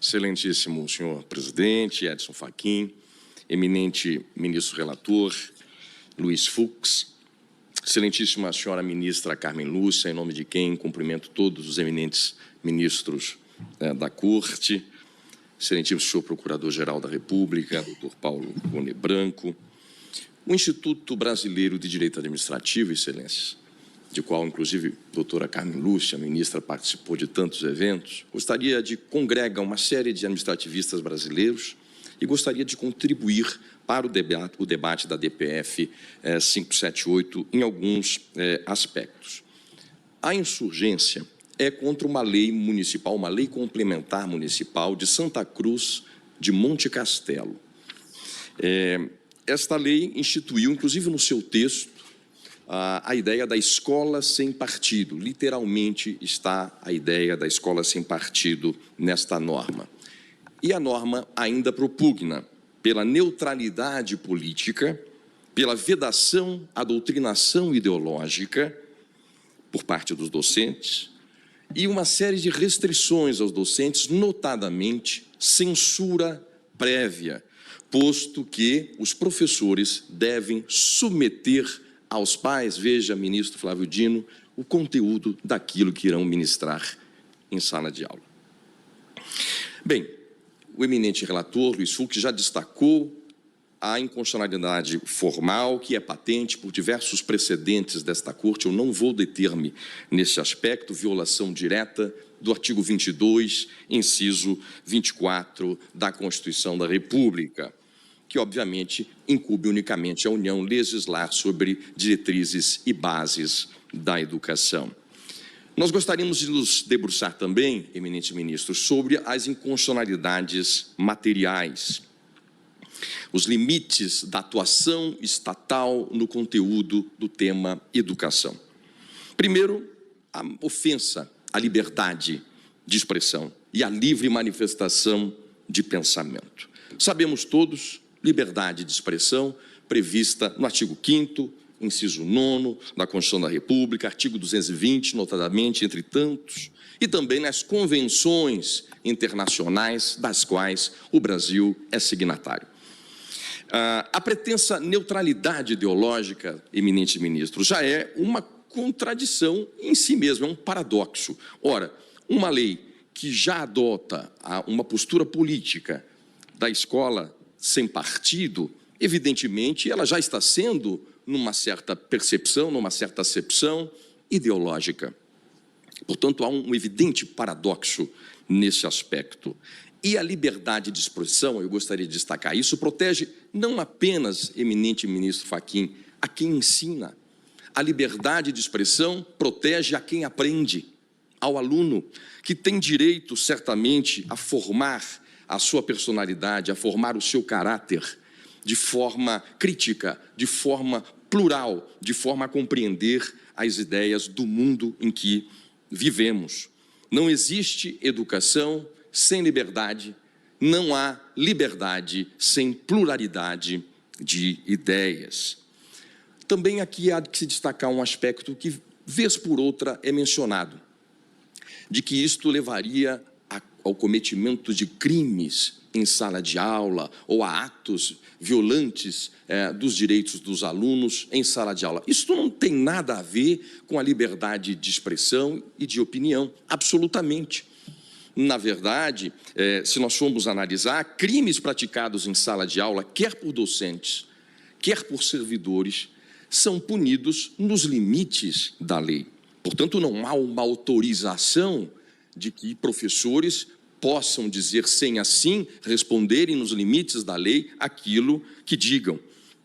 Excelentíssimo senhor presidente, Edson Fachin, eminente ministro relator, Luiz Fux, excelentíssima senhora ministra Carmen Lúcia, em nome de quem cumprimento todos os eminentes ministros da Corte, excelentíssimo senhor Procurador-Geral da República, doutor Paulo Cone Branco, o Instituto Brasileiro de Direito Administrativo, excelências, de qual, inclusive, a doutora Carmen Lúcia, a ministra, participou de tantos eventos, gostaria de congregar uma série de administrativistas brasileiros e gostaria de contribuir para o debate da DPF 578 em alguns aspectos. A insurgência é contra uma lei municipal, uma lei complementar municipal de Santa Cruz de Monte Castelo. Esta lei instituiu, inclusive no seu texto, a ideia da escola sem partido. Literalmente está a ideia da escola sem partido nesta norma. E a norma ainda propugna pela neutralidade política, pela vedação à doutrinação ideológica por parte dos docentes e uma série de restrições aos docentes, notadamente censura prévia, posto que os professores devem submeter aos pais, veja, ministro Flávio Dino, o conteúdo daquilo que irão ministrar em sala de aula. Bem, o eminente relator, Luiz Fux, já destacou a inconstitucionalidade formal, que é patente por diversos precedentes desta Corte. Eu não vou deter-me nesse aspecto, violação direta do artigo 22, inciso 24 da Constituição da República, que, obviamente, incumbe unicamente a União legislar sobre diretrizes e bases da educação. Nós gostaríamos de nos debruçar também, eminente ministro, sobre as inconstitucionalidades materiais, os limites da atuação estatal no conteúdo do tema educação. Primeiro, a ofensa à liberdade de expressão e à livre manifestação de pensamento. Sabemos todos, liberdade de expressão prevista no artigo 5º, inciso 9º da Constituição da República, artigo 220, notadamente, entre tantos, e também nas convenções internacionais das quais o Brasil é signatário. A pretensa neutralidade ideológica, eminente ministro, já é uma contradição em si mesma, é um paradoxo. Ora, uma lei que já adota uma postura política da escola sem partido, evidentemente, ela já está sendo, numa certa percepção, numa certa acepção ideológica. Portanto, há um evidente paradoxo nesse aspecto. E a liberdade de expressão, eu gostaria de destacar isso, protege não apenas, eminente ministro Fachin, a quem ensina. A liberdade de expressão protege a quem aprende, ao aluno, que tem direito, certamente, a formar a sua personalidade, a formar o seu caráter de forma crítica, de forma plural, de forma a compreender as ideias do mundo em que vivemos. Não existe educação sem liberdade, não há liberdade sem pluralidade de ideias. Também aqui há de se destacar um aspecto que, vez por outra, é mencionado, de que isto levaria ao cometimento de crimes em sala de aula ou a atos violantes dos direitos dos alunos em sala de aula. Isso não tem nada a ver com a liberdade de expressão e de opinião, absolutamente. Na verdade, se nós formos analisar, crimes praticados em sala de aula, quer por docentes, quer por servidores, são punidos nos limites da lei. Portanto, não há uma autorização de que professores possam dizer sem assim responderem nos limites da lei aquilo que digam.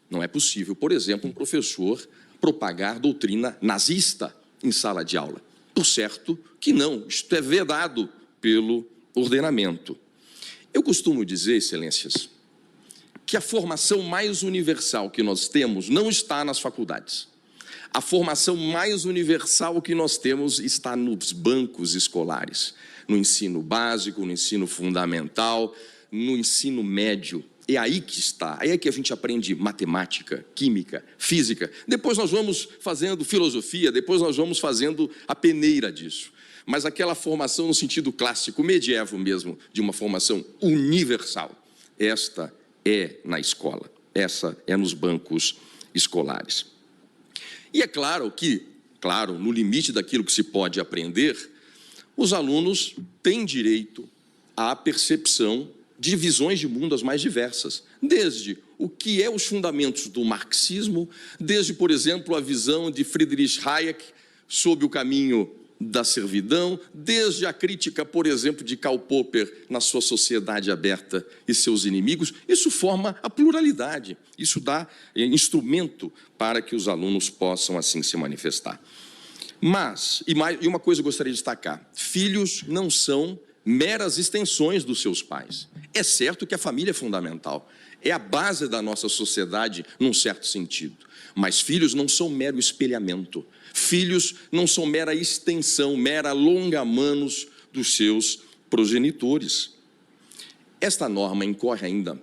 Não é possível, por exemplo, um professor propagar doutrina nazista em sala de aula. Por certo que não, isto é vedado pelo ordenamento. Eu costumo dizer, excelências, que a formação mais universal que nós temos não está nas faculdades. A formação mais universal que nós temos está nos bancos escolares, no ensino básico, no ensino fundamental, no ensino médio. É aí que está, aí é que a gente aprende matemática, química, física. Depois nós vamos fazendo filosofia, depois nós vamos fazendo a peneira disso. mas aquela formação no sentido clássico, medieval mesmo, de uma formação universal. Esta é na escola, essa é nos bancos escolares. E é claro que, no limite daquilo que se pode aprender, os alunos têm direito à percepção de visões de mundo as mais diversas, desde o que é os fundamentos do marxismo, desde, por exemplo, a visão de Friedrich Hayek sobre o caminho da servidão, desde a crítica, por exemplo, de Karl Popper na sua Sociedade Aberta e seus inimigos. Isso forma a pluralidade, isso dá instrumento para que os alunos possam assim se manifestar. Mas, e uma coisa eu gostaria de destacar, filhos não são meras extensões dos seus pais. É certo que a família é fundamental, é a base da nossa sociedade num certo sentido, mas filhos não são mero espelhamento, filhos não são mera extensão, mera longa-manos dos seus progenitores. Esta norma incorre ainda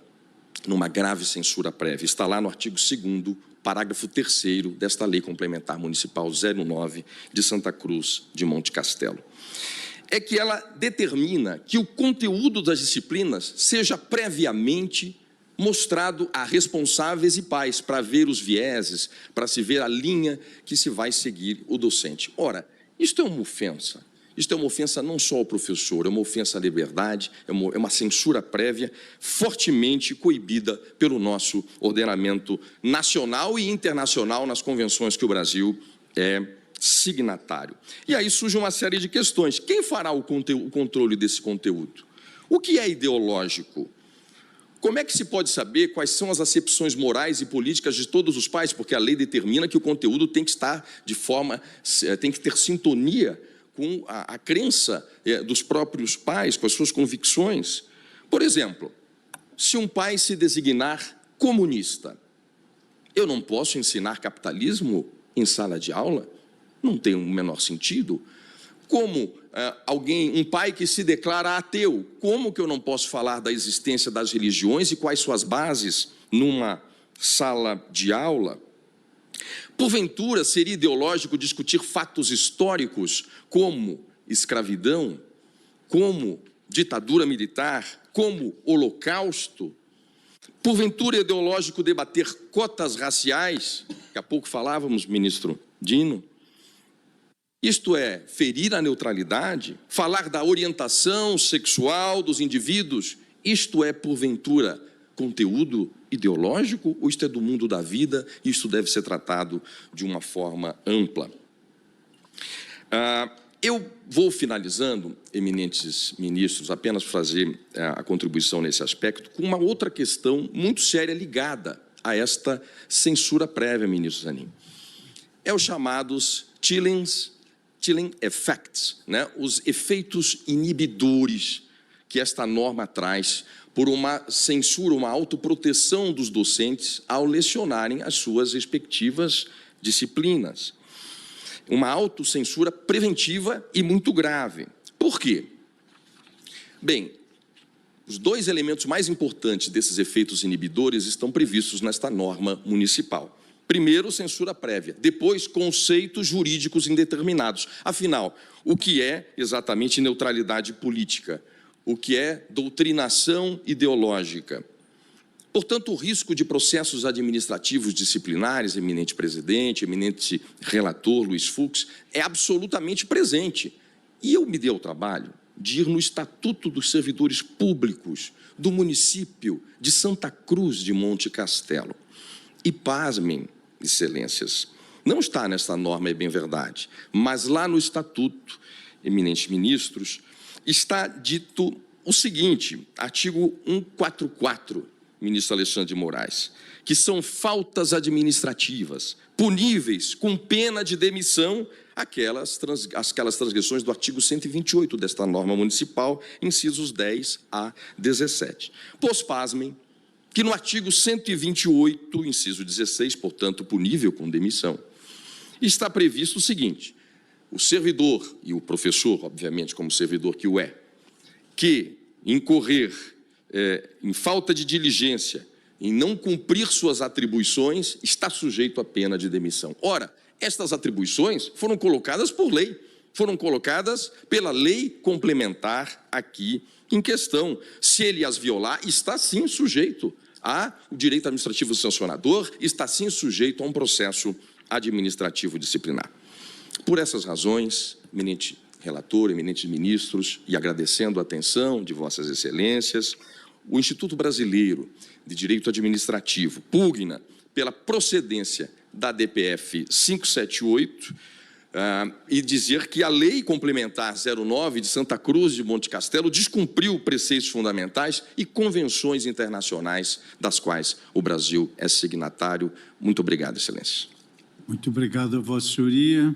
numa grave censura prévia, está lá no artigo 2º, parágrafo 3º desta Lei Complementar Municipal 09 de Santa Cruz de Monte Castelo. É que ela determina que o conteúdo das disciplinas seja previamente mostrado a responsáveis e pais, para ver os vieses, para se ver a linha que se vai seguir o docente. Ora, isto é uma ofensa. Isto é uma ofensa não só ao professor, é uma ofensa à liberdade, é uma censura prévia fortemente coibida pelo nosso ordenamento nacional e internacional nas convenções que o Brasil é signatário. E aí surge uma série de questões. Quem fará o controle desse conteúdo? O que é ideológico? Como é que se pode saber quais são as acepções morais e políticas de todos os pais? Porque a lei determina que o conteúdo tem que estar tem que ter sintonia com a crença dos próprios pais, com as suas convicções. Por exemplo, se um pai se designar comunista, eu não posso ensinar capitalismo em sala de aula? Não tem o menor sentido. Como um pai que se declara ateu, como que eu não posso falar da existência das religiões e quais suas bases numa sala de aula? Porventura, seria ideológico discutir fatos históricos como escravidão, como ditadura militar, como holocausto? Porventura, é ideológico debater cotas raciais? Daqui a pouco falávamos, ministro Dino. Isto é, ferir a neutralidade, falar da orientação sexual dos indivíduos, isto é, porventura, conteúdo ideológico ou isto é do mundo da vida e isto deve ser tratado de uma forma ampla? Eu vou finalizando, eminentes ministros, apenas fazer a contribuição nesse aspecto, com uma outra questão muito séria ligada a esta censura prévia, ministro Zanin. É os chamados chilling effects, né? Os efeitos inibidores que esta norma traz por uma censura, uma autoproteção dos docentes ao lecionarem as suas respectivas disciplinas. Uma autocensura preventiva e muito grave. Por quê? Bem, os dois elementos mais importantes desses efeitos inibidores estão previstos nesta norma municipal. Primeiro, censura prévia, depois, conceitos jurídicos indeterminados. Afinal, o que é exatamente neutralidade política? O que é doutrinação ideológica? Portanto, o risco de processos administrativos disciplinares, eminente presidente, eminente relator Luiz Fux, é absolutamente presente. E eu me dei ao trabalho de ir no Estatuto dos Servidores Públicos do município de Santa Cruz de Monte Castelo. E pasmem, excelências, não está nesta norma, é bem verdade, mas lá no Estatuto, eminentes ministros, está dito o seguinte, artigo 144, ministro Alexandre de Moraes, que são faltas administrativas, puníveis com pena de demissão, aquelas transgressões do artigo 128 desta norma municipal, incisos 10 a 17. Pois pasmem, que no artigo 128, inciso 16, portanto, punível com demissão, está previsto o seguinte: o servidor, e o professor, obviamente, como servidor que o é, que incorrer em falta de diligência, em não cumprir suas atribuições, está sujeito à pena de demissão. Ora, estas atribuições foram colocadas por lei, foram colocadas pela lei complementar aqui em questão. Se ele as violar, está sim sujeito ao direito administrativo sancionador, está sim sujeito a um processo administrativo disciplinar. Por essas razões, eminente relator, eminentes ministros, e agradecendo a atenção de vossas excelências, o Instituto Brasileiro de Direito Administrativo pugna pela procedência da DPF 578 e dizer que a Lei Complementar 09 de Santa Cruz de Monte Castelo descumpriu preceitos fundamentais e convenções internacionais das quais o Brasil é signatário. Muito obrigado, excelência. Muito obrigado a Vossa Senhoria.